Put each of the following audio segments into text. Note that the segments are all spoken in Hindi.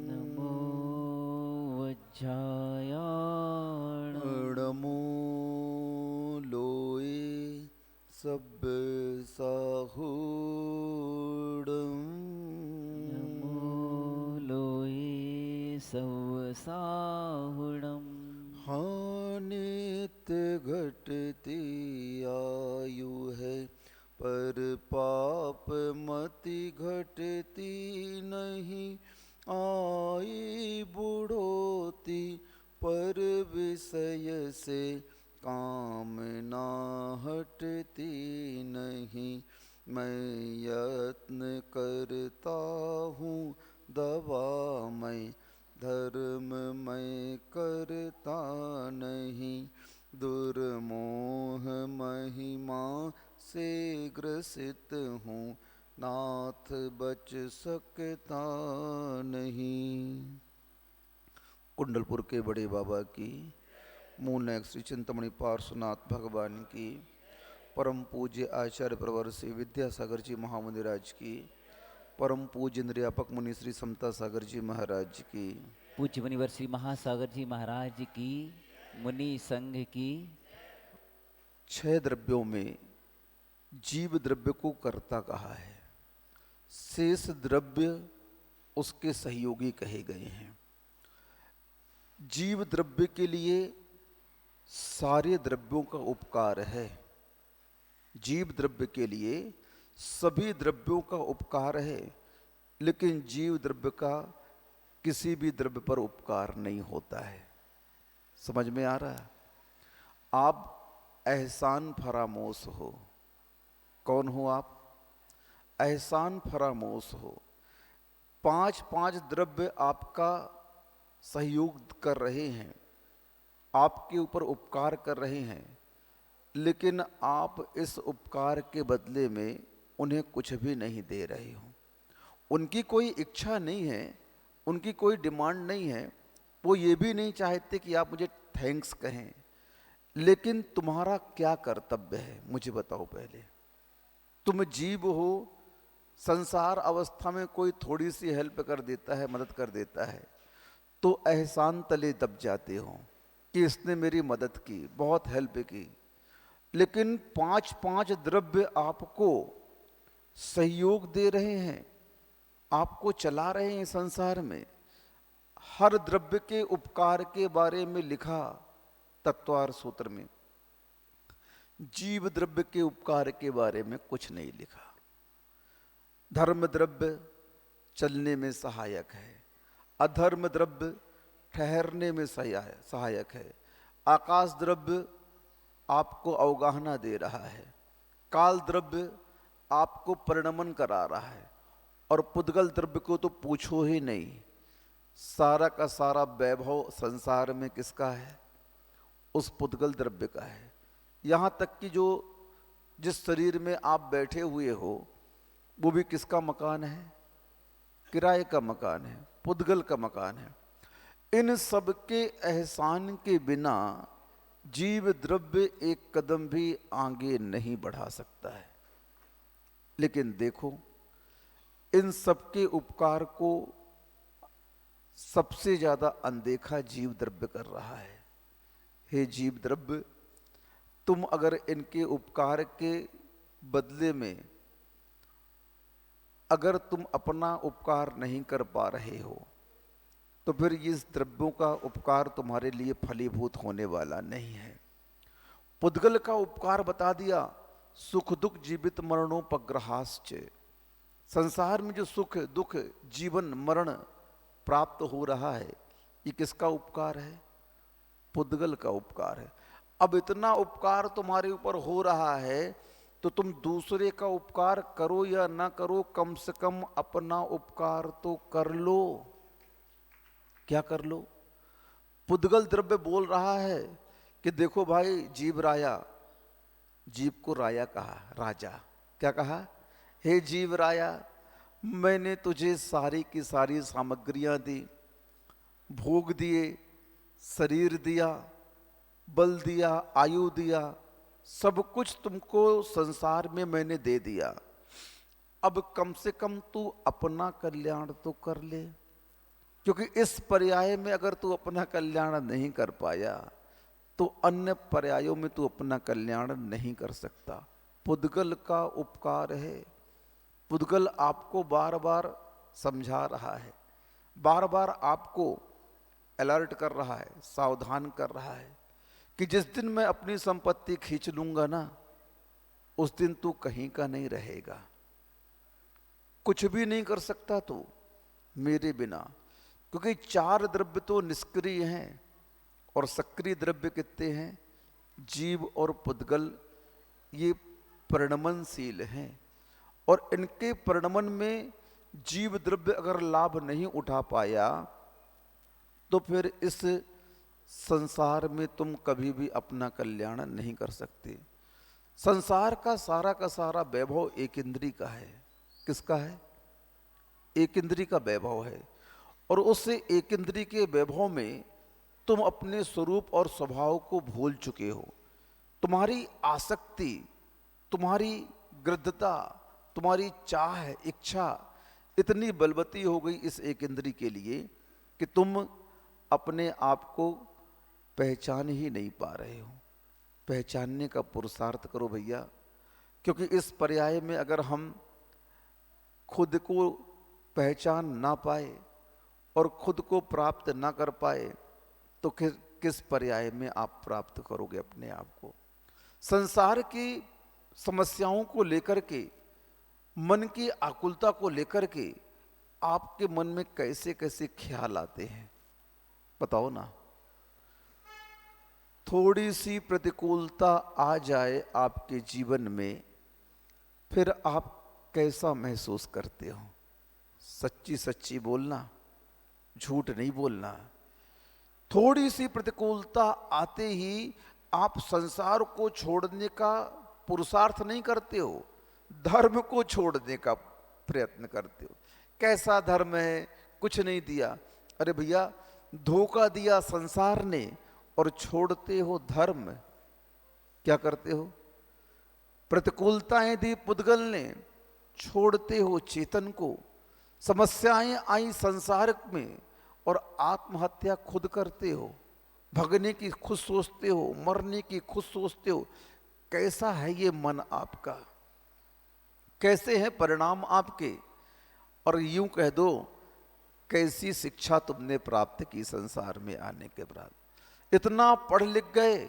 नमो वज्रायाण नमो लोये सब्ब साहूडम नमो लोये सवसाहुणम् हानित घटती आयु है पर पाप मति घटती नहीं। आई बुढ़ोती पर विषय से कामना हटती नहीं। मैं यत्न करता हूँ दवा मैं धर्म मैं करता नहीं। दुर्मोह महिमा से ग्रसित हूँ नाथ बच सकता नहीं। कुंडलपुर के बड़े बाबा की, मूलनायक श्री चिंतामणि पार्श्वनाथ भगवान की, परम पूज्य आचार्य प्रवर से विद्यासागर जी महामुनिराज की, परम पूज्य इंद्रियापक मुनि श्री समता सागर जी महाराज की, पूज्य मुनिवर श्री महासागर जी महाराज की, मुनि संघ की। 6 द्रव्यों में जीव द्रव्य को कर्ता कहा है, शेष द्रव्य उसके सहयोगी कहे गए हैं। जीव द्रव्य के लिए सारे द्रव्यों का उपकार है। जीव द्रव्य के लिए सभी द्रव्यों का उपकार है, लेकिन जीव द्रव्य का किसी भी द्रव्य पर उपकार नहीं होता है। समझ में आ रहा है? आप एहसान फरामोश हो। कौन हो आप? एहसान फरामोश हो। 5 द्रव्य आपका सहयोग कर रहे हैं, आपके ऊपर उपकार कर रहे हैं, लेकिन आप इस उपकार के बदले में उन्हें कुछ भी नहीं दे रहे हो। उनकी कोई इच्छा नहीं है, उनकी कोई डिमांड नहीं है, वो ये भी नहीं चाहते कि आप मुझे थैंक्स कहें। लेकिन तुम्हारा क्या कर्तव्य है मुझे बताओ पहले। तुम जीव हो, संसार अवस्था में कोई थोड़ी सी हेल्प कर देता है, मदद कर देता है, तो एहसान तले दब जाते हो कि इसने मेरी मदद की, बहुत हेल्प की। लेकिन 5 द्रव्य आपको सहयोग दे रहे हैं, आपको चला रहे हैं संसार में। हर द्रव्य के उपकार के बारे में लिखा तत्वार सूत्र में, जीव द्रव्य के उपकार के बारे में कुछ नहीं लिखा। धर्म द्रव्य चलने में सहायक है, अधर्म द्रव्य ठहरने में सहायक है, आकाश द्रव्य आपको अवगाहना दे रहा है, काल द्रव्य आपको परिणमन करा रहा है, और पुद्गल द्रव्य को तो पूछो ही नहीं। सारा का सारा वैभव संसार में किसका है? उस पुद्गल द्रव्य का है। यहाँ तक कि जिस शरीर में आप बैठे हुए हो वो भी किसका मकान है? किराए का मकान है, पुद्गल का मकान है। इन सब के एहसान के बिना जीव द्रव्य एक कदम भी आगे नहीं बढ़ा सकता है। लेकिन देखो, इन सब के उपकार को सबसे ज्यादा अनदेखा जीव द्रव्य कर रहा है। हे जीव द्रव्य, तुम अगर इनके उपकार के बदले में अगर तुम अपना उपकार नहीं कर पा रहे हो, तो फिर इस द्रव्यों का उपकार तुम्हारे लिए फलीभूत होने वाला नहीं है। पुद्गल का उपकार बता दिया, सुख दुख जीवित मरणोपग्रहाश्च। संसार में जो सुख दुख जीवन मरण प्राप्त हो रहा है, ये किसका उपकार है? पुद्गल का उपकार है। अब इतना उपकार तुम्हारे ऊपर हो रहा है, तो तुम दूसरे का उपकार करो या ना करो, कम से कम अपना उपकार तो कर लो। क्या कर लो? पुद्गल द्रव्य बोल रहा है कि देखो भाई जीव राया, जीव को राया कहा, राजा। क्या कहा? हे जीव राया, मैंने तुझे सारी की सारी सामग्रियां दी, भोग दिए, शरीर दिया, बल दिया, आयु दिया, सब कुछ तुमको संसार में मैंने दे दिया। अब कम से कम तू अपना कल्याण तो कर ले, क्योंकि इस पर्याय में अगर तू अपना कल्याण नहीं कर पाया तो अन्य पर्यायों में तू अपना कल्याण नहीं कर सकता। पुद्गल का उपकार है। पुद्गल आपको बार बार समझा रहा है, बार बार आपको अलर्ट कर रहा है, सावधान कर रहा है कि जिस दिन मैं अपनी संपत्ति खींच लूंगा ना, उस दिन तू कहीं का नहीं रहेगा। कुछ भी नहीं कर सकता तू मेरे बिना, क्योंकि 4 द्रव्य तो निष्क्रिय हैं और सक्रिय द्रव्य कितने हैं? जीव और पुद्गल, ये परिणमनशील हैं और इनके परिणमन में जीव द्रव्य अगर लाभ नहीं उठा पाया तो फिर इस संसार में तुम कभी भी अपना कल्याण नहीं कर सकते। संसार का सारा वैभव एक इंद्री का है। किसका है? एक इंद्री का वैभव है। और उस एक इंद्री के वैभव में तुम अपने स्वरूप और स्वभाव को भूल चुके हो। तुम्हारी आसक्ति, तुम्हारी गृद्धता, तुम्हारी चाह, इच्छा इतनी बलवती हो गई इस एक इंद्री के लिए कि तुम अपने आप को पहचान ही नहीं पा रहे हो। पहचानने का पुरुषार्थ करो भैया, क्योंकि इस पर्याय में अगर हम खुद को पहचान ना पाए और खुद को प्राप्त ना कर पाए तो किस पर्याय में आप प्राप्त करोगे अपने आप को? संसार की समस्याओं को लेकर के, मन की आकुलता को लेकर के आपके मन में कैसे कैसे ख्याल आते हैं, बताओ ना। थोड़ी सी प्रतिकूलता आ जाए आपके जीवन में, फिर आप कैसा महसूस करते हो? सच्ची सच्ची बोलना, झूठ नहीं बोलना। थोड़ी सी प्रतिकूलता आते ही आप संसार को छोड़ने का पुरुषार्थ नहीं करते हो, धर्म को छोड़ने का प्रयत्न करते हो। कैसा धर्म है? कुछ नहीं दिया। अरे भैया, धोखा दिया संसार ने और छोड़ते हो धर्म। क्या करते हो? प्रतिकूलताएं दी पुद्गल ने, छोड़ते हो चेतन को। समस्याएं आई संसार में और आत्महत्या खुद करते हो। भगने की खुद सोचते हो, मरने की खुद सोचते हो। कैसा है ये मन आपका? कैसे हैं परिणाम आपके? और यूं कह दो, कैसी शिक्षा तुमने प्राप्त की संसार में आने के बाद? इतना पढ़ लिख गए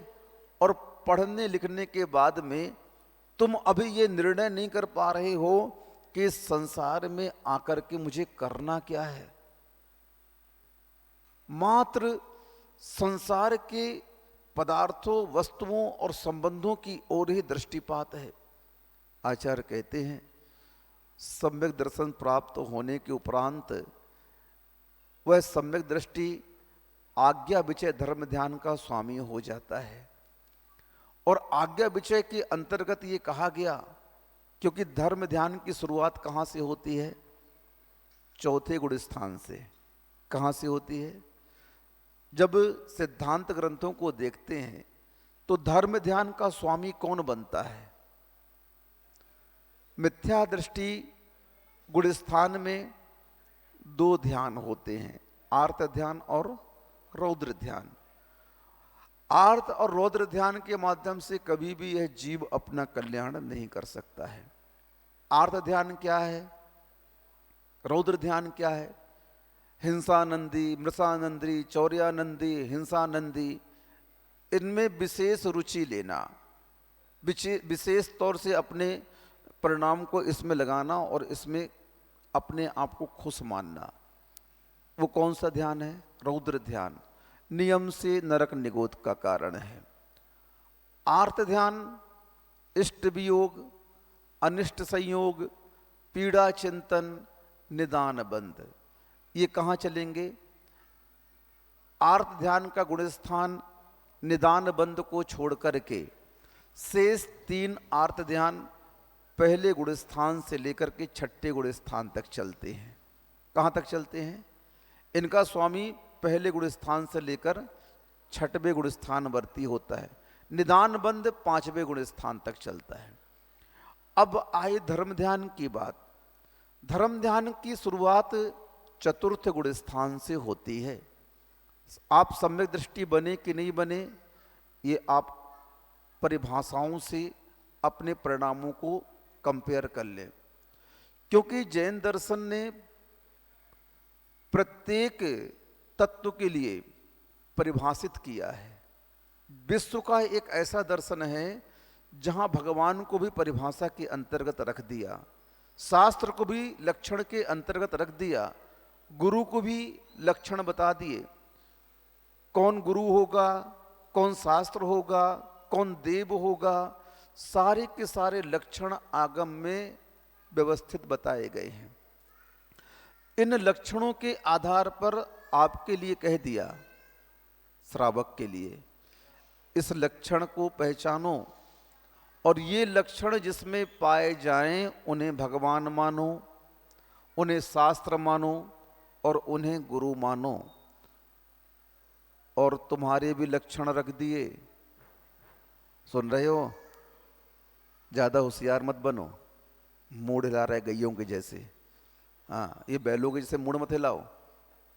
और पढ़ने लिखने के बाद में तुम अभी ये निर्णय नहीं कर पा रहे हो कि इस संसार में आकर के मुझे करना क्या है। मात्र संसार के पदार्थों, वस्तुओं और संबंधों की ओर ही दृष्टिपात है। आचार्य कहते हैं, सम्यक दर्शन प्राप्त होने के उपरांत वह सम्यक दृष्टि आज्ञा विचय धर्म ध्यान का स्वामी हो जाता है। और आज्ञा विचय के अंतर्गत ये कहा गया, क्योंकि धर्म ध्यान की शुरुआत कहाँ से होती है? चौथे गुण स्थान से। कहाँ से होती है? जब सिद्धांत ग्रंथों को देखते हैं तो धर्म ध्यान का स्वामी कौन बनता है? मिथ्या दृष्टि गुण स्थान में 2 ध्यान होते हैं, आर्त ध्यान और रौद्र ध्यान। आर्त और रौद्र ध्यान के माध्यम से कभी भी यह जीव अपना कल्याण नहीं कर सकता है। आर्त ध्यान क्या है? रौद्र ध्यान क्या है? हिंसानंदी, मृषानंदी, चौर्यानंदी, हिंसानंदी, इनमें विशेष रुचि लेना, विशेष तौर से अपने परिणाम को इसमें लगाना और इसमें अपने आप को खुश मानना। वो कौन सा ध्यान है? रौद्र ध्यान। नियम से नरक निगोद का कारण है। आर्त ध्यान इष्ट वियोग, अनिष्ट संयोग, पीड़ा चिंतन, निदान बंध। ये कहाँ चलेंगे? आर्त ध्यान का गुण स्थान निदान बंध को छोड़ करके शेष 3 आर्त ध्यान पहले गुण स्थान से लेकर के 6ठे गुण स्थान तक चलते हैं। कहाँ तक चलते हैं? इनका स्वामी पहले गुण स्थान से लेकर 6वें गुण स्थान वर्ती होता है। निदान बंध 5वें गुण स्थान तक चलता है। अब आए धर्म ध्यान की बात। धर्म ध्यान की शुरुआत चतुर्थ गुण स्थान से होती है। आप सम्यक दृष्टि बने कि नहीं बने, ये आप परिभाषाओं से अपने परिणामों को कंपेयर कर लें। क्योंकि जैन दर्शन ने प्रत्येक तत्व के लिए परिभाषित किया है। विश्व का एक ऐसा दर्शन है जहां भगवान को भी परिभाषा के अंतर्गत रख दिया, शास्त्र को भी लक्षण के अंतर्गत रख दिया, गुरु को भी लक्षण बता दिए। कौन गुरु होगा, कौन शास्त्र होगा, कौन देव होगा, सारे के सारे लक्षण आगम में व्यवस्थित बताए गए हैं। इन लक्षणों के आधार पर आपके लिए कह दिया, श्रावक के लिए, इस लक्षण को पहचानो और ये लक्षण जिसमें पाए जाएं उन्हें भगवान मानो, उन्हें शास्त्र मानो और उन्हें गुरु मानो। और तुम्हारे भी लक्षण रख दिए, सुन रहे हो? ज्यादा होशियार मत बनो, मूड हिला रहे गैयों के जैसे। हाँ, ये बैलों के जैसे मूड मत हिलाओ,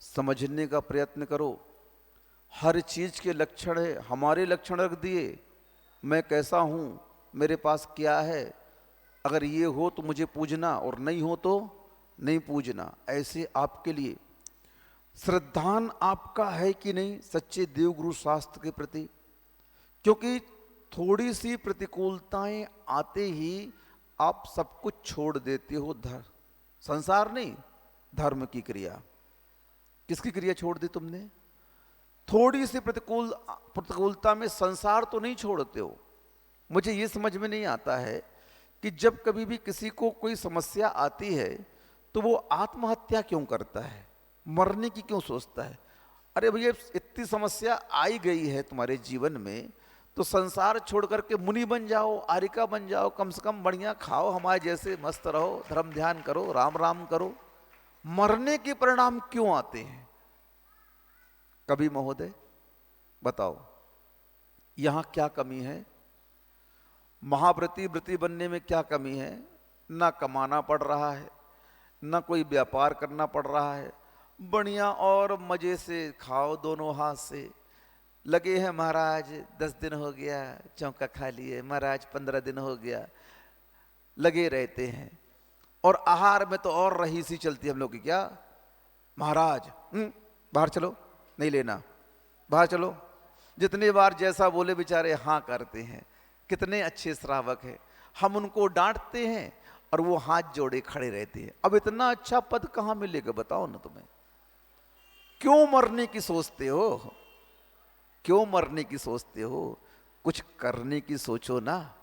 समझने का प्रयत्न करो। हर चीज के लक्षण है, हमारे लक्षण रख दिए। मैं कैसा हूं, मेरे पास क्या है, अगर ये हो तो मुझे पूजना और नहीं हो तो नहीं पूजना। ऐसे आपके लिए श्रद्धान आपका है कि नहीं सच्चे देवगुरु शास्त्र के प्रति? क्योंकि थोड़ी सी प्रतिकूलताएं आते ही आप सब कुछ छोड़ देते हो। संसार नहीं, धर्म की क्रिया। किसकी क्रिया छोड़ दी तुमने? थोड़ी सी प्रतिकूलता में संसार तो नहीं छोड़ते हो। मुझे ये समझ में नहीं आता है कि जब कभी भी किसी को कोई समस्या आती है तो वो आत्महत्या क्यों करता है, मरने की क्यों सोचता है? अरे भैया, इतनी समस्या आई गई है तुम्हारे जीवन में तो संसार छोड़ करके मुनि बन जाओ, आरिका बन जाओ, कम से कम बढ़िया खाओ, हमारे जैसे मस्त रहो, धर्म ध्यान करो, राम राम करो। मरने के परिणाम क्यों आते हैं? कभी महोदय बताओ, यहां क्या कमी है? महाव्रती बनने में क्या कमी है? ना कमाना पड़ रहा है, ना कोई व्यापार करना पड़ रहा है, बढ़िया और मजे से खाओ दोनों हाथ से। लगे हैं महाराज 10 दिन हो गया चौका खा लिए, महाराज 15 दिन हो गया, लगे रहते हैं। और आहार में तो और रहीसी चलती है हम लोग की। क्या महाराज बाहर चलो, नहीं लेना, बाहर चलो। जितनी बार जैसा बोले बेचारे हाँ करते हैं। कितने अच्छे श्रावक हैं, हम उनको डांटते हैं और वो हाथ जोड़े खड़े रहते हैं। अब इतना अच्छा पद कहां मिलेगा बताओ ना तुम्हें? क्यों मरने की सोचते हो? क्यों मरने की सोचते हो? कुछ करने की सोचो ना।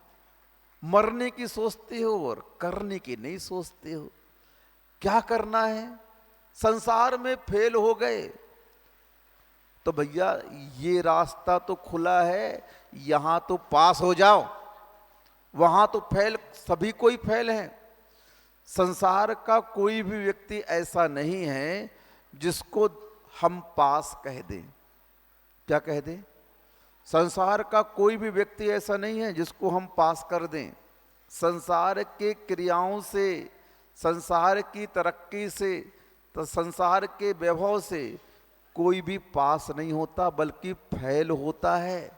मरने की सोचते हो और करने की नहीं सोचते हो। क्या करना है? संसार में फेल हो गए तो भैया ये रास्ता तो खुला है, यहां तो पास हो जाओ। वहां तो फेल, सभी कोई फेल है। संसार का कोई भी व्यक्ति ऐसा नहीं है जिसको हम पास कह दें। क्या कह दें? संसार का कोई भी व्यक्ति ऐसा नहीं है जिसको हम पास कर दें। संसार के क्रियाओं से, संसार की तरक्की से, तो संसार के वैभव से कोई भी पास नहीं होता, बल्कि फेल होता है।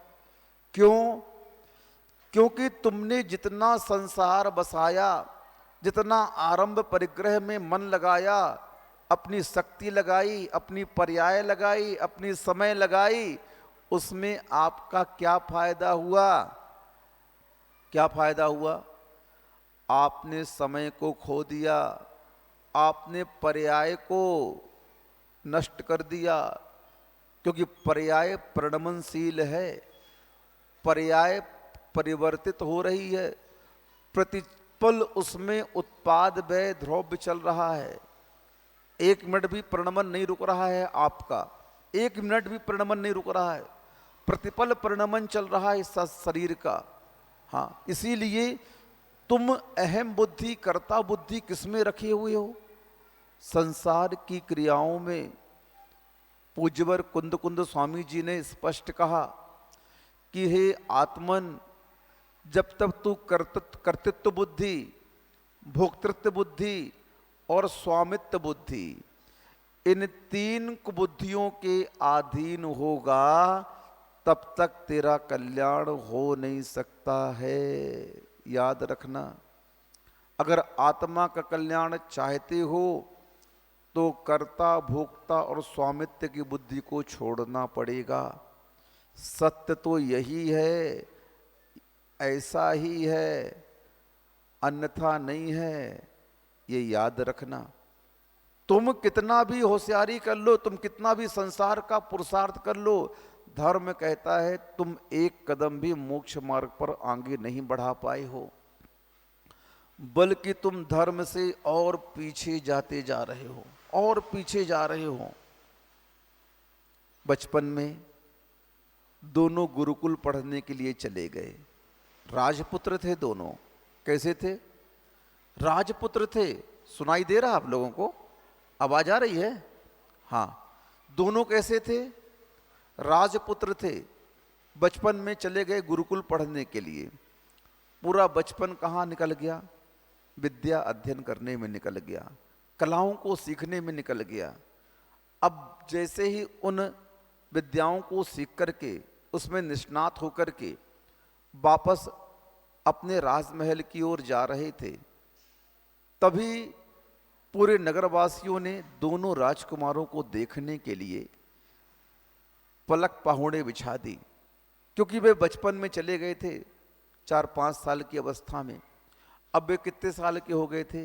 क्यों? क्योंकि तुमने जितना संसार बसाया, जितना आरंभ परिग्रह में मन लगाया, अपनी शक्ति लगाई, अपनी पर्याय लगाई, अपनी समय लगाई, उसमें आपका क्या फायदा हुआ? क्या फायदा हुआ? आपने समय को खो दिया, आपने पर्याय को नष्ट कर दिया। क्योंकि पर्याय परिणमनशील है, पर्याय परिवर्तित हो रही है, प्रतिपल उसमें उत्पाद व्यय द्रव्य चल रहा है। 1 मिनट भी परिणमन नहीं रुक रहा है आपका, 1 मिनट भी परिणमन नहीं रुक रहा है, प्रतिपल परिणमन चल रहा है इस शरीर का। हाँ, इसीलिए तुम अहम बुद्धि, कर्ता बुद्धि किसमें रखे हुए हो? संसार की क्रियाओं में। पूज्यवर कुंद कुंद स्वामी जी ने स्पष्ट कहा कि हे आत्मन, जब तक तू कर्तृत्व बुद्धि, भोक्तृत्व बुद्धि और स्वामित्व बुद्धि, इन तीन कुबुद्धियों के अधीन होगा तब तक तेरा कल्याण हो नहीं सकता है। याद रखना, अगर आत्मा का कल्याण चाहते हो तो कर्ता, भोक्ता और स्वामित्व की बुद्धि को छोड़ना पड़ेगा। सत्य तो यही है, ऐसा ही है, अन्यथा नहीं है, ये याद रखना। तुम कितना भी होशियारी कर लो, तुम कितना भी संसार का पुरुषार्थ कर लो, धर्म कहता है तुम एक कदम भी मोक्ष मार्ग पर आगे नहीं बढ़ा पाए हो, बल्कि तुम धर्म से और पीछे जाते जा रहे हो, और पीछे जा रहे हो। बचपन में दोनों गुरुकुल पढ़ने के लिए चले गए। राजपुत्र थे दोनों। कैसे थे? राजपुत्र थे। सुनाई दे रहा आप लोगों को? आवाज आ रही है? हाँ। दोनों कैसे थे? राजपुत्र थे। बचपन में चले गए गुरुकुल पढ़ने के लिए। पूरा बचपन कहाँ निकल गया? विद्या अध्ययन करने में निकल गया, कलाओं को सीखने में निकल गया। अब जैसे ही उन विद्याओं को सीख करके उसमें निष्णात होकर के वापस अपने राजमहल की ओर जा रहे थे, तभी पूरे नगरवासियों ने दोनों राजकुमारों को देखने के लिए पलक पहुड़े बिछा दी, क्योंकि वे बचपन में चले गए थे 4-5 साल की अवस्था में। अब वे कितने साल के हो गए थे?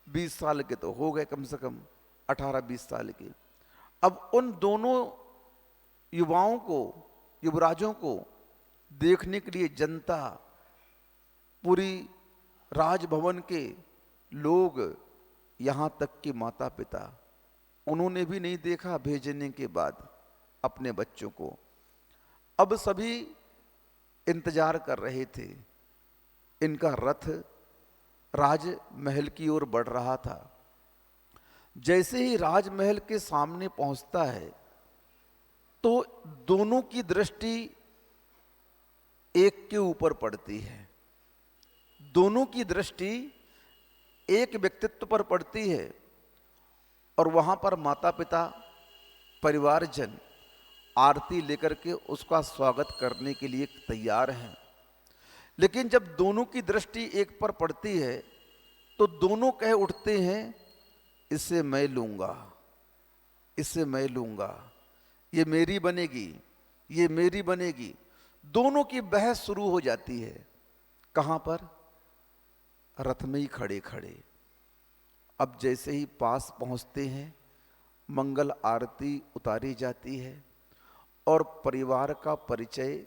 20 साल के तो हो गए, कम से कम 18-20 साल के। अब उन दोनों युवाओं को, युवराजों को देखने के लिए जनता, पूरी राजभवन के लोग, यहाँ तक कि माता पिता, उन्होंने भी नहीं देखा भेजने के बाद अपने बच्चों को। अब सभी इंतजार कर रहे थे। इनका रथ राजमहल की ओर बढ़ रहा था। जैसे ही राजमहल के सामने पहुंचता है तो दोनों की दृष्टि एक के ऊपर पड़ती है। दोनों की दृष्टि एक व्यक्तित्व पर पड़ती है और वहां पर माता पिता, परिवारजन आरती लेकर के उसका स्वागत करने के लिए तैयार हैं। लेकिन जब दोनों की दृष्टि एक पर पड़ती है तो दोनों कह उठते हैं, इसे मैं लूंगा, इसे मैं लूंगा, ये मेरी बनेगी, ये मेरी बनेगी। दोनों की बहस शुरू हो जाती है। कहां पर? रथ में ही खड़े खड़े। अब जैसे ही पास पहुंचते हैं, मंगल आरती उतारी जाती है और परिवार का परिचय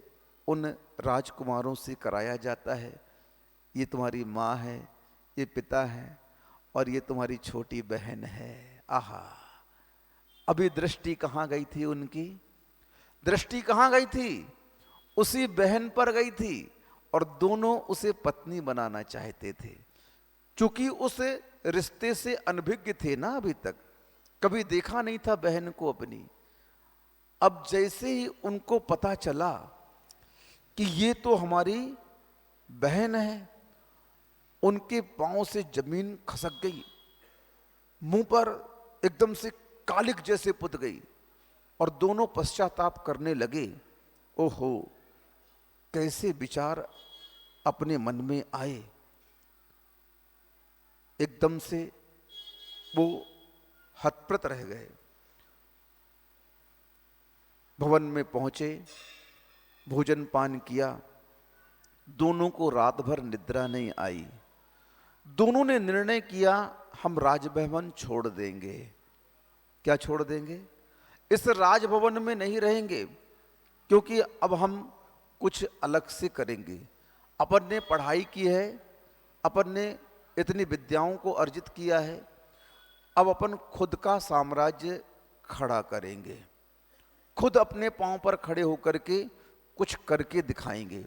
उन राजकुमारों से कराया जाता है। ये तुम्हारी माँ है, ये पिता है और ये तुम्हारी छोटी बहन है। आहा, अभी दृष्टि कहाँ गई थी उनकी? दृष्टि कहाँ गई थी? उसी बहन पर गई थी और दोनों उसे पत्नी बनाना चाहते थे। चूंकि उस रिश्ते से अनभिज्ञ थे ना, अभी तक कभी देखा नहीं था बहन को अपनी। अब जैसे ही उनको पता चला कि ये तो हमारी बहन है, उनके पांव से जमीन खसक गई, मुंह पर एकदम से कालिक जैसे पुत गई और दोनों पश्चाताप करने लगे। ओहो, कैसे विचार अपने मन में आए। एकदम से वो हतप्रत रह गए। भवन में पहुंचे, भोजन पान किया। दोनों को रात भर निद्रा नहीं आई। दोनों ने निर्णय किया, हम राजभवन छोड़ देंगे। क्या छोड़ देंगे? इस राजभवन में नहीं रहेंगे, क्योंकि अब हम कुछ अलग से करेंगे। अपन ने पढ़ाई की है, अपन ने इतनी विद्याओं को अर्जित किया है, अब अपन खुद का साम्राज्य खड़ा करेंगे। खुद अपने पांव पर खड़े होकर के कुछ करके दिखाएंगे।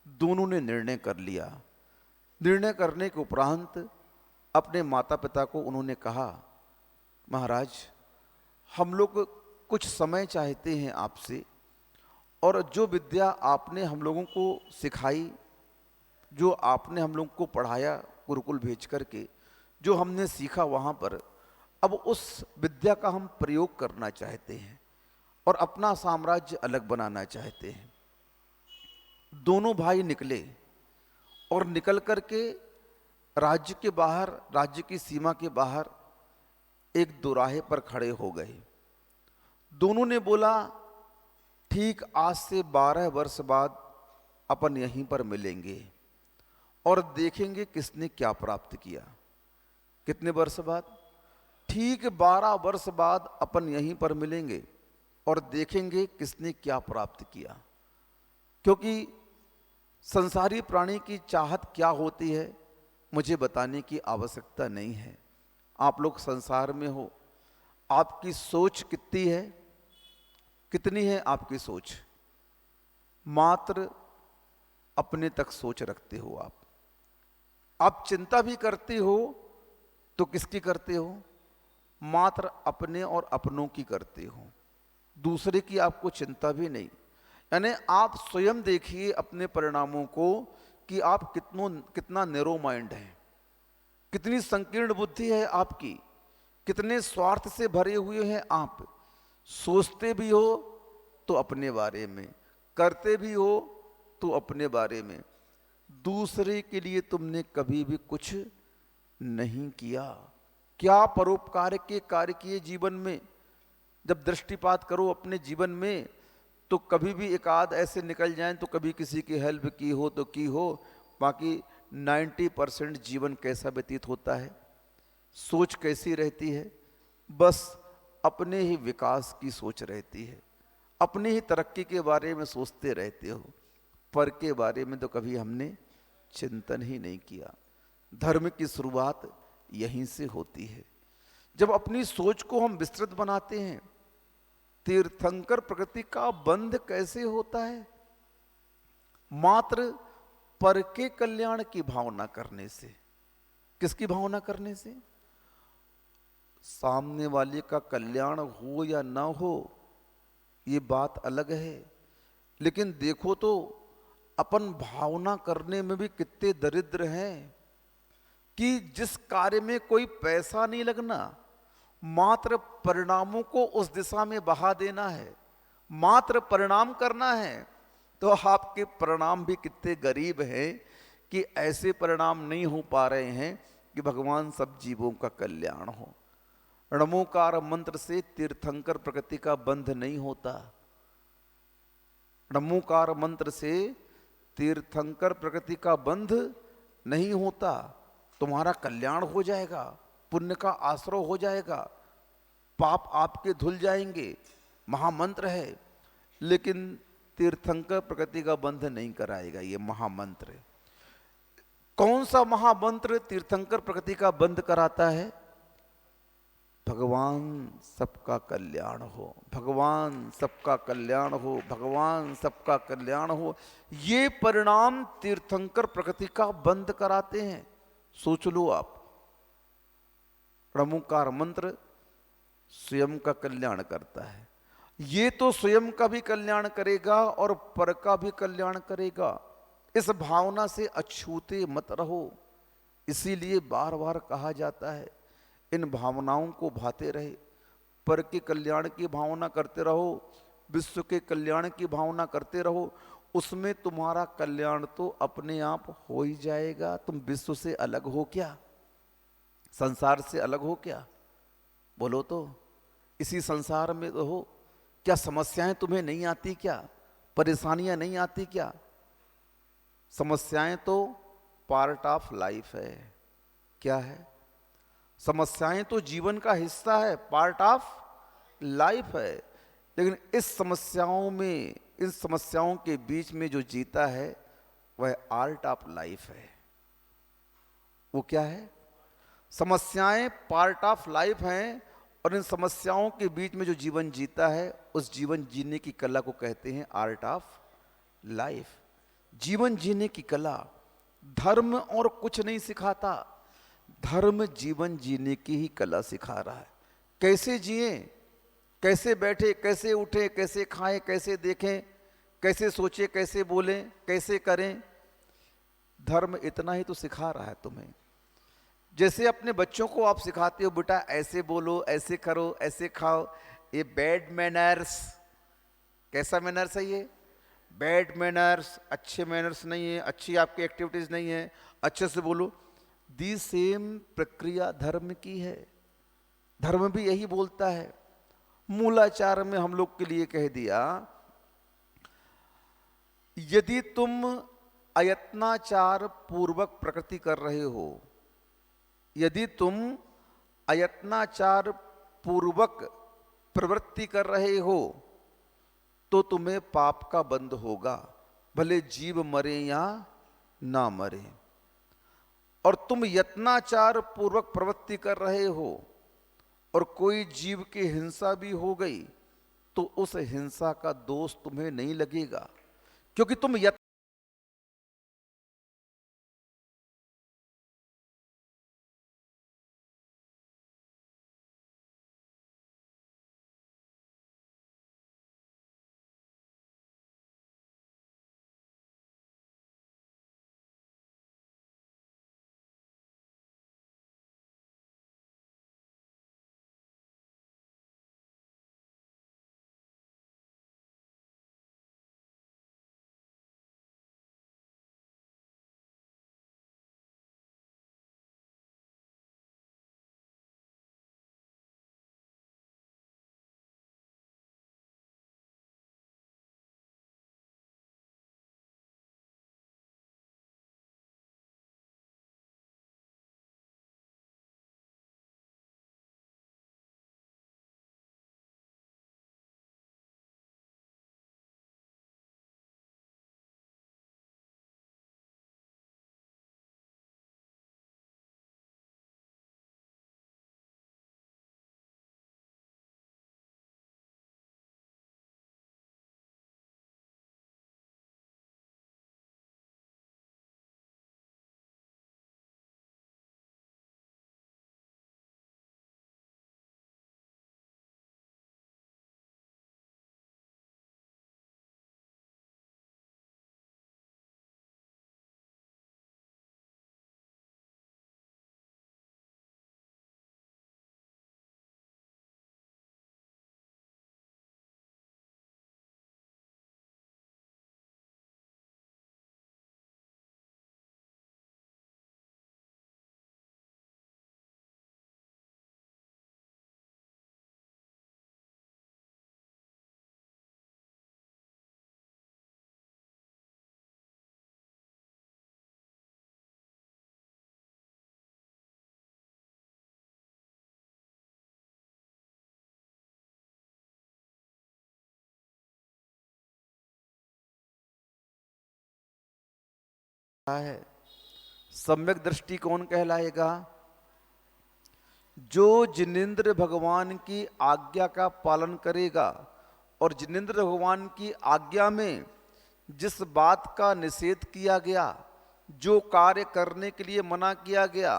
दोनों ने निर्णय कर लिया। निर्णय करने के उपरांत अपने माता पिता को उन्होंने कहा, महाराज, हम लोग कुछ समय चाहते हैं आपसे, और जो विद्या आपने हम लोगों को सिखाई, जो आपने हम लोगों को पढ़ाया गुरुकुल भेज करके, जो हमने सीखा वहां पर अब उस विद्या का हम प्रयोग करना चाहते हैं और अपना साम्राज्य अलग बनाना चाहते हैं। दोनों भाई निकले और निकल करके राज्य के बाहर, राज्य की सीमा के बाहर एक दोराहे पर खड़े हो गए। दोनों ने बोला, ठीक आज से 12 वर्ष बाद अपन यहीं पर मिलेंगे और देखेंगे किसने क्या प्राप्त किया। कितने वर्ष बाद? ठीक 12 वर्ष बाद अपन यहीं पर मिलेंगे और देखेंगे किसने क्या प्राप्त किया। क्योंकि संसारी प्राणी की चाहत क्या होती है मुझे बताने की आवश्यकता नहीं है। आप लोग संसार में हो, आपकी सोच कितनी है? कितनी है आपकी सोच? मात्र अपने तक सोच रखते हो आप चिंता भी करते हो तो किसकी करते हो? मात्र अपने और अपनों की करते हो, दूसरे की आपको चिंता भी नहीं। यानी आप स्वयं देखिए अपने परिणामों को कि आप कितना नैरो माइंड है, कितनी संकीर्ण बुद्धि है आपकी, कितने स्वार्थ से भरे हुए हैं आप। सोचते भी हो तो अपने बारे में, करते भी हो तो अपने बारे में, दूसरे के लिए तुमने कभी भी कुछ नहीं किया। क्या परोपकार के कार्य किए जीवन में? जब दृष्टिपात करो अपने जीवन में तो कभी भी एक आध ऐसे निकल जाएं तो कभी किसी की हेल्प की हो तो की हो, बाकी 90% जीवन कैसा व्यतीत होता है? सोच कैसी रहती है? बस अपने ही विकास की सोच रहती है, अपनी ही तरक्की के बारे में सोचते रहते हो, पर के बारे में तो कभी हमने चिंतन ही नहीं किया। धर्म की शुरुआत यहीं से होती है, जब अपनी सोच को हम विस्तृत बनाते हैं। तीर्थंकर प्रकृति का बंध कैसे होता है? मात्र पर के कल्याण की भावना करने से। किसकी भावना करने से? सामने वाले का कल्याण हो या ना हो ये बात अलग है, लेकिन देखो तो अपन भावना करने में भी कितने दरिद्र हैं कि जिस कार्य में कोई पैसा नहीं लगना, मात्र परिणामों को उस दिशा में बहा देना है, मात्र परिणाम करना है। तो आपके परिणाम भी कितने गरीब हैं कि ऐसे परिणाम नहीं हो पा रहे हैं कि भगवान सब जीवों का कल्याण हो। णमोकार मंत्र से तीर्थंकर प्रकृति का बंध नहीं होता। णमोकार मंत्र से तीर्थंकर प्रकृति का बंध नहीं होता। तुम्हारा कल्याण हो जाएगा, पुण्य का आश्रय हो जाएगा, पाप आपके धुल जाएंगे, महामंत्र है। लेकिन तीर्थंकर प्रकृति का बंध नहीं कराएगा ये महामंत्र। कौन सा महामंत्र तीर्थंकर प्रकृति का बंध कराता है? भगवान सबका कल्याण हो, भगवान सबका कल्याण हो, भगवान सबका कल्याण हो। ये परिणाम तीर्थंकर प्रकृति का बंध कराते हैं। सोच लो आप, णमोकार मंत्र स्वयं का कल्याण करता है। ये तो स्वयं का भी कल्याण करेगा और पर का भी कल्याण करेगा। इस भावना से अछूते मत रहो। इसीलिए बार बार कहा जाता है इन भावनाओं को भाते रहे। पर के कल्याण की भावना करते रहो, विश्व के कल्याण की भावना करते रहो, उसमें तुम्हारा कल्याण तो अपने आप हो ही जाएगा। तुम विश्व से अलग हो क्या? संसार से अलग हो क्या? बोलो तो, इसी संसार में तो हो। क्या समस्याएं तुम्हें नहीं आती क्या? परेशानियां नहीं आती क्या? समस्याएं तो पार्ट ऑफ लाइफ है। क्या है? समस्याएं तो जीवन का हिस्सा है, पार्ट ऑफ लाइफ है। लेकिन इस समस्याओं में, इन समस्याओं के बीच में जो जीता है वह आर्ट ऑफ लाइफ है। वो क्या है? समस्याएं पार्ट ऑफ लाइफ हैं और इन समस्याओं के बीच में जो जीवन जीता है उस जीवन जीने की कला को कहते हैं आर्ट ऑफ लाइफ। जीवन जीने की कला। धर्म और कुछ नहीं सिखाता, धर्म जीवन जीने की ही कला सिखा रहा है। कैसे जिए, कैसे बैठे, कैसे उठे, कैसे खाएं, कैसे देखें, कैसे सोचे, कैसे बोलें, कैसे करें, धर्म इतना ही तो सिखा रहा है तुम्हें। जैसे अपने बच्चों को आप सिखाते हो बेटा ऐसे बोलो, ऐसे करो, ऐसे खाओ, ये बैड मैनर्स। कैसा मैनर्स है ये? बैड मैनर्स, अच्छे मैनर्स नहीं है, अच्छी आपकी एक्टिविटीज नहीं है, अच्छे से बोलो। दी सेम प्रक्रिया धर्म की है। धर्म भी यही बोलता है। मूलाचार में हम लोग के लिए कह दिया, यदि तुम अयत्नाचार पूर्वक प्रकृति कर रहे हो, यदि तुम अयत्नाचार पूर्वक प्रवृत्ति कर रहे हो, तो तुम्हें पाप का बंध होगा, भले जीव मरे या ना मरे। और तुम यत्नाचार पूर्वक प्रवृत्ति कर रहे हो और कोई जीव की हिंसा भी हो गई, तो उस हिंसा का दोष तुम्हें नहीं लगेगा, क्योंकि तुम है, सम्यक दृष्टिकोण कहलाएगा। जो जिनेंद्र भगवान की आज्ञा का पालन करेगा और जिनेंद्र भगवान की आज्ञा में जिस बात का निषेध किया गया, जो कार्य करने के लिए मना किया गया,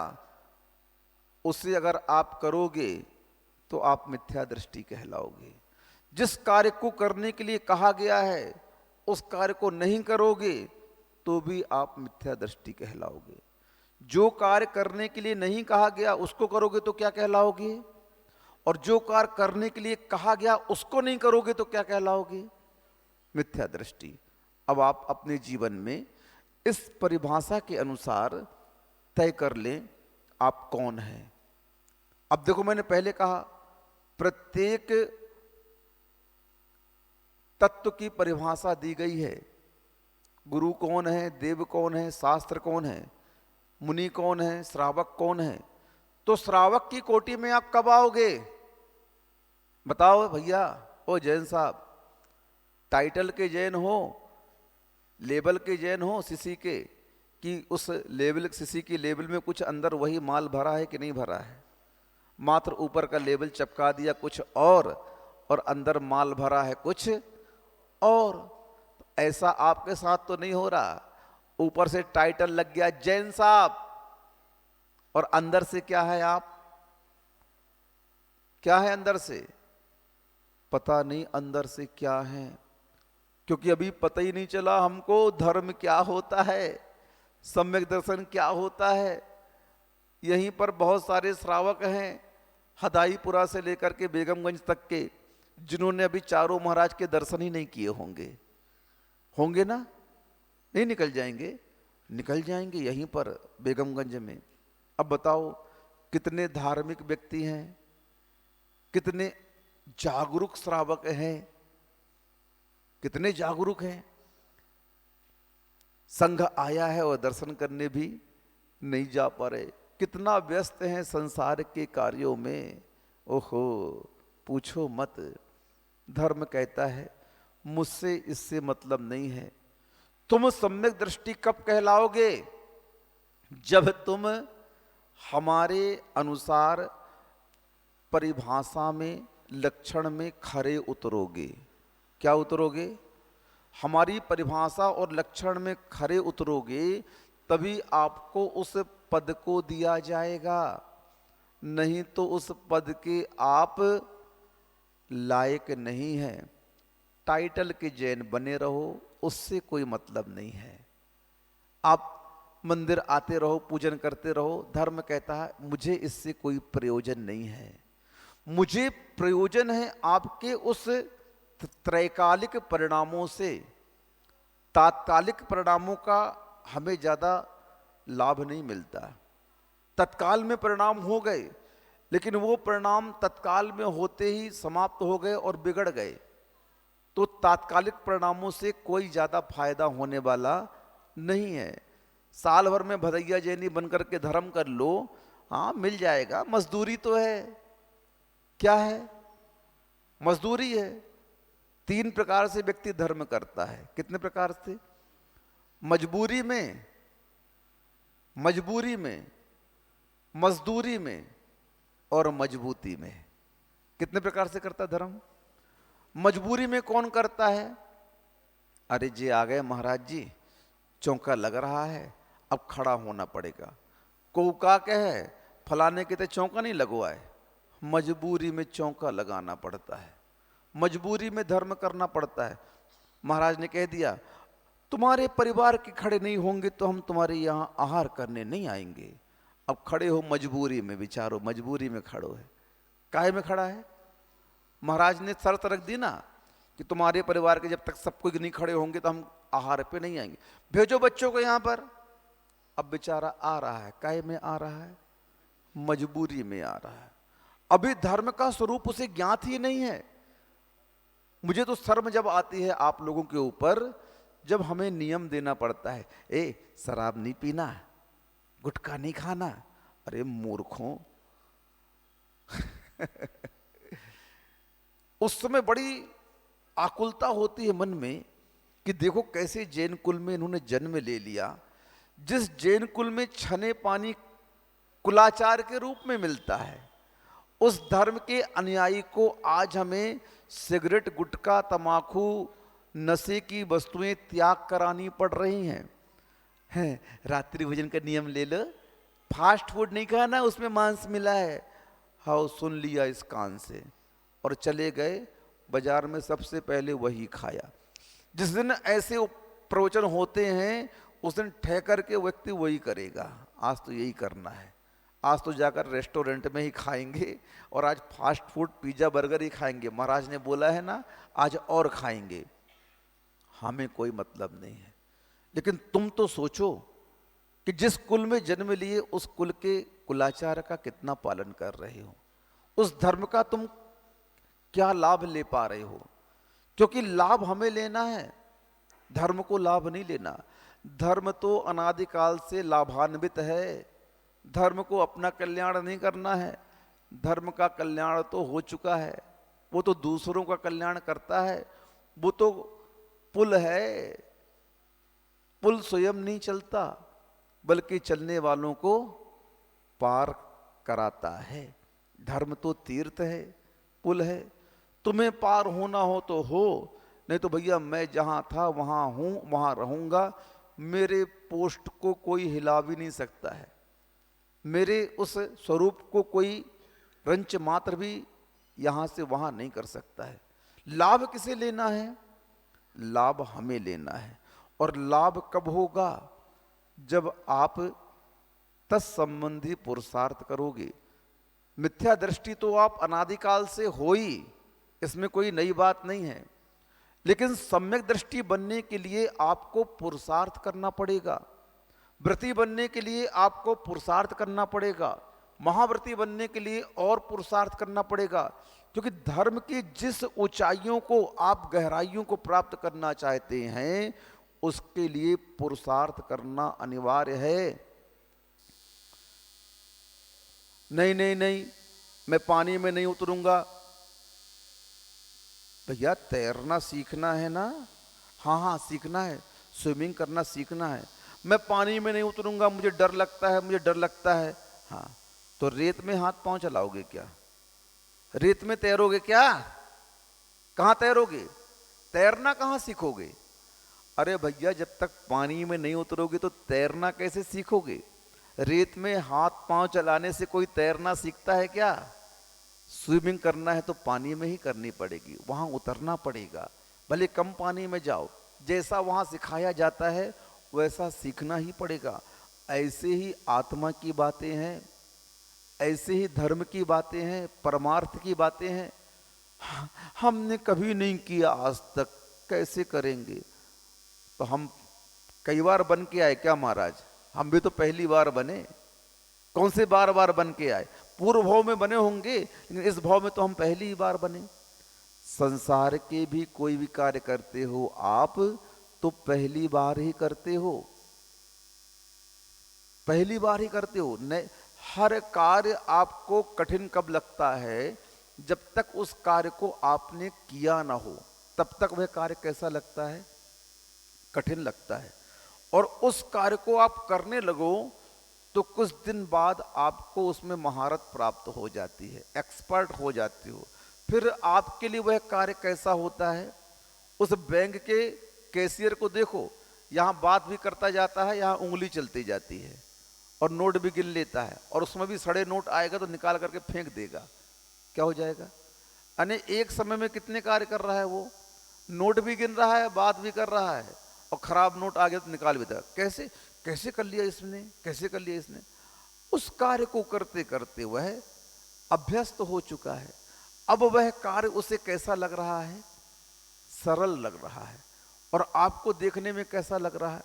उसे अगर आप करोगे तो आप मिथ्या दृष्टि कहलाओगे। जिस कार्य को करने के लिए कहा गया है उस कार्य को नहीं करोगे तो भी आप मिथ्या दृष्टि कहलाओगे। जो कार्य करने के लिए नहीं कहा गया उसको करोगे तो क्या कहलाओगे, और जो कार्य करने के लिए कहा गया उसको नहीं करोगे तो क्या कहलाओगे, मिथ्या दृष्टि। अब आप अपने जीवन में इस परिभाषा के अनुसार तय कर लें आप कौन हैं। अब देखो, मैंने पहले कहा प्रत्येक तत्व की परिभाषा दी गई है। गुरु कौन है, देव कौन है, शास्त्र कौन है, मुनि कौन है, श्रावक कौन है। तो श्रावक की कोटि में आप कब आओगे बताओ भैया। ओ जैन साहब, टाइटल के जैन हो, लेबल के जैन हो शिष्य के, कि उस लेबल शिष्य की लेबल में कुछ अंदर वही माल भरा है कि नहीं भरा है। मात्र ऊपर का लेबल चिपका दिया कुछ और अंदर माल भरा है कुछ और। ऐसा आपके साथ तो नहीं हो रहा। ऊपर से टाइटल लग गया जैन साहब और अंदर से क्या है, आप क्या है अंदर से पता नहीं, अंदर से क्या है, क्योंकि अभी पता ही नहीं चला हमको धर्म क्या होता है, सम्यक दर्शन क्या होता है। यहीं पर बहुत सारे श्रावक हैं हदाईपुरा से लेकर के बेगमगंज तक के, जिन्होंने अभी चारों महाराज के दर्शन ही नहीं किए होंगे। होंगे ना? नहीं निकल जाएंगे? निकल जाएंगे यहीं पर बेगमगंज में। अब बताओ कितने धार्मिक व्यक्ति हैं, कितने जागरूक श्रावक हैं, कितने जागरूक हैं। संघ आया है और दर्शन करने भी नहीं जा पा रहे। कितना व्यस्त हैं संसार के कार्यों में। ओहो, पूछो मत। धर्म कहता है मुझसे इससे मतलब नहीं है। तुम सम्यक दृष्टि कब कहलाओगे? जब तुम हमारे अनुसार परिभाषा में, लक्षण में खरे उतरोगे। क्या उतरोगे? हमारी परिभाषा और लक्षण में खरे उतरोगे, तभी आपको उस पद को दिया जाएगा। नहीं तो उस पद के आप लायक नहीं हैं। टाइटल के जैन बने रहो, उससे कोई मतलब नहीं है। आप मंदिर आते रहो, पूजन करते रहो, धर्म कहता है मुझे इससे कोई प्रयोजन नहीं है। मुझे प्रयोजन है आपके उस त्रैकालिक परिणामों से। तात्कालिक परिणामों का हमें ज्यादा लाभ नहीं मिलता। तत्काल में परिणाम हो गए, लेकिन वो परिणाम तत्काल में होते ही समाप्त हो गए और बिगड़ गए, तो तात्कालिक परिणामों से कोई ज्यादा फायदा होने वाला नहीं है। साल भर में भदैया जैनी बनकर के धर्म कर लो, हाँ मिल जाएगा, मजदूरी तो है। क्या है? मजदूरी है। 3 प्रकार से व्यक्ति धर्म करता है। कितने प्रकार से? मजबूरी में, मजबूरी में, मजदूरी में और मजबूती में। कितने प्रकार से करता धर्म? मजबूरी में कौन करता है? अरे जी आ गए महाराज जी, चौका लग रहा है, अब खड़ा होना पड़ेगा। कोका कहे फलाने के तो चौका नहीं लगवाए। मजबूरी में चौका लगाना पड़ता है, मजबूरी में धर्म करना पड़ता है। महाराज ने कह दिया तुम्हारे परिवार के खड़े नहीं होंगे तो हम तुम्हारे यहाँ आहार करने नहीं आएंगे। अब खड़े हो मजबूरी में, विचारो मजबूरी में खड़ो है। काहे में खड़ा है? महाराज ने शर्त रख दी ना कि तुम्हारे परिवार के जब तक सब कोई नहीं खड़े होंगे तो हम आहार पे नहीं आएंगे। भेजो बच्चों को यहाँ पर। अब बेचारा आ रहा है, काहे में आ रहा है? मजबूरी में आ रहा है। अभी धर्म का स्वरूप उसे ज्ञात ही नहीं है। मुझे तो शर्म जब आती है आप लोगों के ऊपर, जब हमें नियम देना पड़ता है, ए शराब नहीं पीना, गुटखा नहीं खाना। अरे मूर्खों उस समय बड़ी आकुलता होती है मन में कि देखो कैसे जैन कुल में इन्होंने जन्म ले लिया, जिस जैन कुल में छने पानी कुलाचार के रूप में मिलता है। उस धर्म के अनुयायी को आज हमें सिगरेट, गुटखा, तमाकू, नशे की वस्तुएं त्याग करानी पड़ रही हैं। रात्रि भोजन का नियम ले लो, फास्ट फूड नहीं खाना, उसमें मांस मिला है। हाँ सुन लिया इस कान से, और चले गए बाजार में, सबसे पहले वही खाया। जिस दिन ऐसे प्रवचन होते हैं उस दिन ठहकर के व्यक्ति वही करेगा। आज तो यही करना है, आज तो जाकर रेस्टोरेंट में ही खाएंगे और आज फास्ट फूड पिज्जा बर्गर ही खाएंगे। महाराज ने बोला है ना आज और खाएंगे। हमें कोई मतलब नहीं है। लेकिन तुम तो सोचो कि जिस कुल में जन्म लिए उस कुल के कुलाचार का कितना पालन कर रहे हो, उस धर्म का तुम क्या लाभ ले पा रहे हो। क्योंकि लाभ हमें लेना है, धर्म को लाभ नहीं लेना। धर्म तो अनादिकाल से लाभान्वित है। धर्म को अपना कल्याण नहीं करना है, धर्म का कल्याण तो हो चुका है। वो तो दूसरों का कल्याण करता है। वो तो पुल है, पुल स्वयं नहीं चलता बल्कि चलने वालों को पार कराता है। धर्म तो तीर्थ है, पुल है। तुम्हें पार होना हो तो हो, नहीं तो भैया मैं जहां था वहां हूं, वहां रहूंगा। मेरे पोस्ट को कोई हिला भी नहीं सकता है, मेरे उस स्वरूप को कोई रंच मात्र भी यहां से वहां नहीं कर सकता है। लाभ किसे लेना है? लाभ हमें लेना है। और लाभ कब होगा? जब आप तत्संबंधी पुरुषार्थ करोगे। मिथ्या दृष्टि तो आप अनादिकाल से हो ही, इसमें कोई नई बात नहीं है, लेकिन सम्यक दृष्टि बनने के लिए आपको पुरुषार्थ करना पड़ेगा। व्रती बनने के लिए आपको पुरुषार्थ करना पड़ेगा, महाव्रती बनने के लिए और पुरुषार्थ करना पड़ेगा, क्योंकि धर्म की जिस ऊंचाइयों को आप गहराइयों को प्राप्त करना चाहते हैं उसके लिए पुरुषार्थ करना अनिवार्य है। नहीं नहीं नहीं, मैं पानी में नहीं उतरूंगा। भैया तैरना सीखना है ना, हाँ हाँ सीखना है, स्विमिंग करना सीखना है। मैं पानी में नहीं उतरूंगा, मुझे डर लगता है, मुझे डर लगता है। हाँ, तो रेत में हाथ पांव चलाओगे क्या? रेत में तैरोगे क्या? कहां तैरोगे? तैरना कहां सीखोगे? अरे भैया जब तक पानी में नहीं उतरोगे तो तैरना कैसे सीखोगे? रेत में हाथ पांव चलाने से कोई तैरना सीखता है क्या? स्विमिंग करना है तो पानी में ही करनी पड़ेगी, वहां उतरना पड़ेगा, भले कम पानी में जाओ, जैसा वहां सिखाया जाता है वैसा सीखना ही पड़ेगा। ऐसे ही आत्मा की बातें हैं, ऐसे ही धर्म की बातें हैं, परमार्थ की बातें हैं। हमने कभी नहीं किया आज तक, कैसे करेंगे? तो हम कई बार बन के आए क्या महाराज? हम भी तो पहली बार बने। कौन से बार बार बन के आए? पूर्व भाव में बने होंगे, लेकिन इस भाव में तो हम पहली ही बार बने। संसार के भी कोई भी कार्य करते हो आप तो पहली बार ही करते हो, पहली बार ही करते हो। नहीं, हर कार्य आपको कठिन कब लगता है? जब तक उस कार्य को आपने किया ना हो, तब तक वह कार्य कैसा लगता है? कठिन लगता है। और उस कार्य को आप करने लगो तो कुछ दिन बाद आपको उसमें महारत प्राप्त हो जाती है, एक्सपर्ट हो जाती हो। फिर आपके लिए वह कार्य कैसा होता है? उस बैंक के कैशियर को देखो, यहां बात भी करता जाता है, यहां उंगली चलती जाती है और नोट भी गिन लेता है, और उसमें भी सड़े नोट आएगा तो निकाल करके फेंक देगा। क्या हो जाएगा? यानी एक समय में कितने कार्य कर रहा है वो? नोट भी गिन रहा है, बात भी कर रहा है, और खराब नोट आ गया तो निकाल भी देगा। कैसे कैसे कर लिया इसने, कैसे कर लिया इसने? उस कार्य को करते करते वह अभ्यस्त हो चुका है। अब वह कार्य उसे कैसा लग रहा है? सरल लग रहा है। और आपको देखने में कैसा लग रहा है?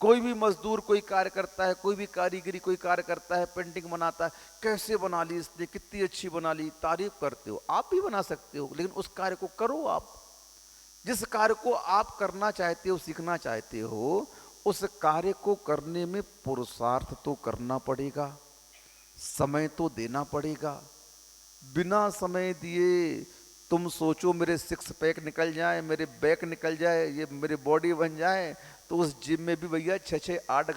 कोई भी मजदूर कोई कार्य करता है, कोई भी कारीगरी कोई कार्य करता है, पेंटिंग बनाता है, कैसे बना ली इसने, कितनी अच्छी बना ली, तारीफ करते हो। आप भी बना सकते हो, लेकिन उस कार्य को करो। आप जिस कार्य को आप करना चाहते हो, सीखना चाहते हो, उस कार्य को करने में पुरुषार्थ तो करना पड़ेगा, समय तो देना पड़ेगा। बिना समय दिए तुम सोचो मेरे 6 पैक निकल जाए, मेरे बैक निकल जाए, ये मेरी बॉडी बन जाए, तो उस जिम में भी भैया 6-6 8